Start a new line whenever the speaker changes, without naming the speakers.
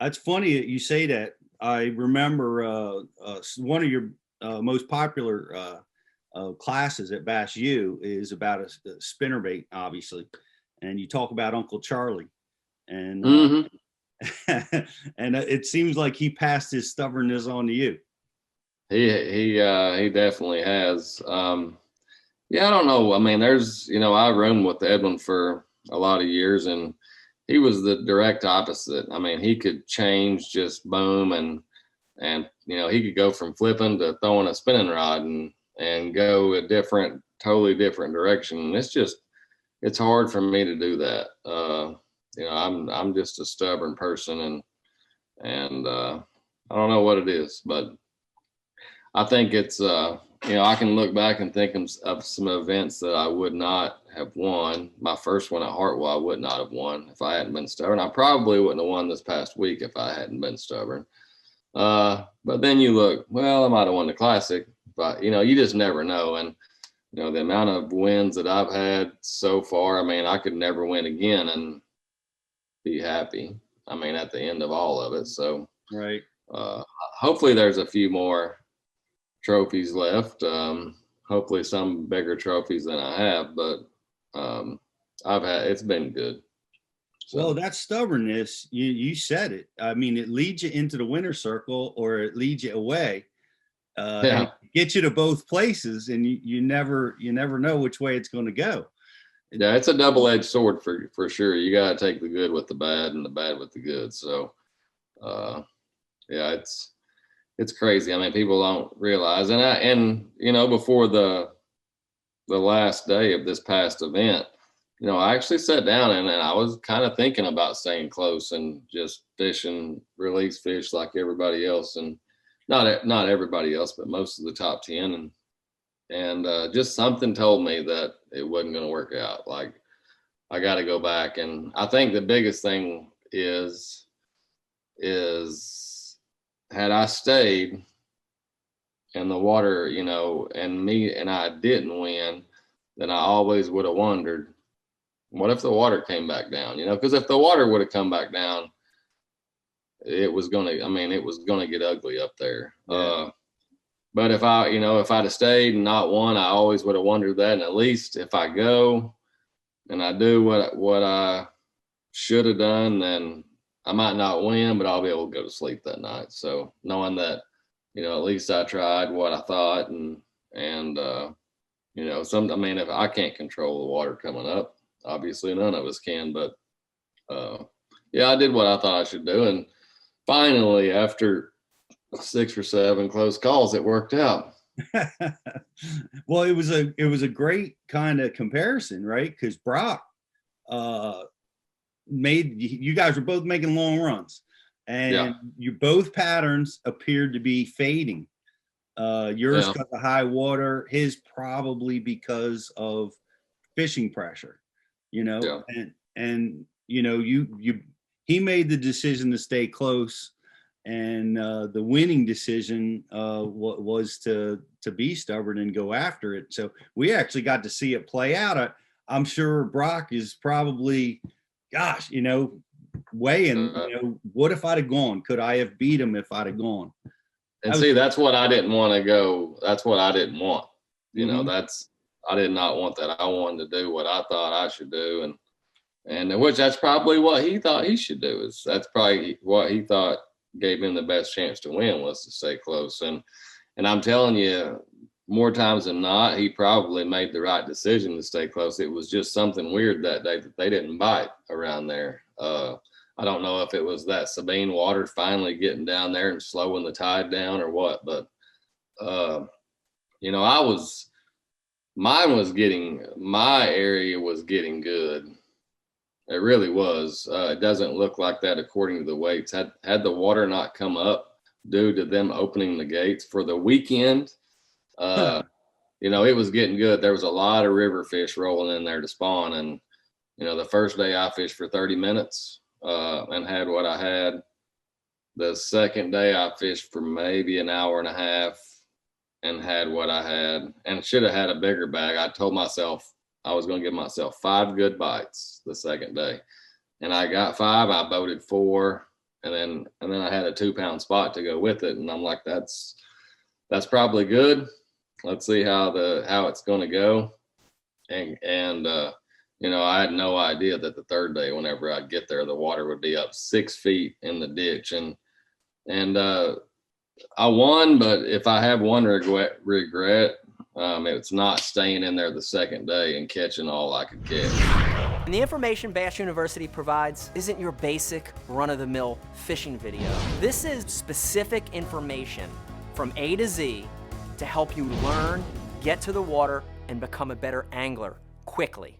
That's funny that you say that. I remember one of your most popular classes at Bass U is about a spinnerbait, obviously, and you talk about Uncle Charlie, and
Hmm.
and it seems like he passed his stubbornness on to you.
He definitely has. Yeah, I don't know. I mean, I run with Edwin for a lot of years, and he was the direct opposite. I mean, he could change just boom, and he could go from flipping to throwing a spinning rod and go a totally different direction. And it's hard for me to do that. I'm just a stubborn person, and I don't know what it is, but I think it's I can look back and think of some events that I would not have won. My first one at Hartwell, I would not have won if I hadn't been stubborn. I probably wouldn't have won this past week if I hadn't been stubborn. But then you look, well, I might have won the classic, but you just never know. And the amount of wins that I've had so far, I mean, I could never win again and be happy. I mean, at the end of all of it. So
Right.
uh, hopefully there's a few more trophies left. Hopefully some bigger trophies than I have, but it's been good.
Well,
So
that stubbornness, you said it. I mean, it leads you into the winner's circle or it leads you away. And
yeah,
it gets you to both places, and you never know which way it's going to go.
yeah, it's a double-edged sword for sure. You got to take the good with the bad and the bad with the good. So uh, yeah, it's crazy. I mean, people don't realize, and before the last day of this past event, I actually sat down and I was kind of thinking about staying close and just fishing, release fish like everybody else, and not everybody else, but most of the top 10, and just something told me that it wasn't going to work out. Like I got to go back, and I think the biggest thing is had I stayed in the water, and I didn't win, then I always would have wondered, what if the water came back down? Because if the water would have come back down, it was gonna get ugly up there.
Yeah.
But if I'd have stayed and not won, I always would have wondered that. And at least if I go and I do what I should have done, then I might not win, but I'll be able to go to sleep that night. So knowing that, at least I tried what I thought, and I mean, if I can't control the water coming up, obviously none of us can, but yeah, I did what I thought I should do, and finally, after 6 or 7 close calls, it worked out.
Well, it was a great kind of comparison, right? Because Brock uh, made you guys were both making long runs,
Yeah,
and you both patterns appeared to be fading. Yours
yeah,
because of high water, his probably because of fishing pressure,
yeah,
and you he made the decision to stay close, and the winning decision was to be stubborn and go after it. So we actually got to see it play out. I'm sure Brock is probably, gosh, weighing,
uh,
what if I'd have gone? Could I have beat him if I'd have gone?
and
I was,
see, that's what I didn't want to go. That's what I didn't want.
mhm.
I did not want that. I wanted to do what I thought I should do, and which that's probably what he thought he should do. That's probably what he thought gave him the best chance to win, was to stay close. And I'm telling you, more times than not, he probably made the right decision to stay close. It was just something weird that day that they didn't bite around there. I don't know if it was that Sabine water finally getting down there and slowing the tide down or what, but uh, I was my area was getting good. It really was. It doesn't look like that according to the weights. Had the water not come up due to them opening the gates for the weekend, uh, it was getting good. There was a lot of river fish rolling in there to spawn, and the first day I fished for 30 minutes and had what I had. The second day I fished for maybe an hour and a half and had what I had, and should have had a bigger bag. I told myself I was going to give myself 5 good bites the second day, and I got 5. I boated 4, and then I had a 2-pound spot to go with it, and I'm like, that's probably good. Let's see how it's going to go. And you know, I had no idea that the third day, whenever I'd get there, the water would be up 6 feet in the ditch, and I won. But if I have one regret, it's not staying in there the second day and catching all I could catch.
And the information Bass University provides isn't your basic run-of-the-mill fishing video. This is specific information from A to Z to help you learn, get to the water, and become a better angler quickly.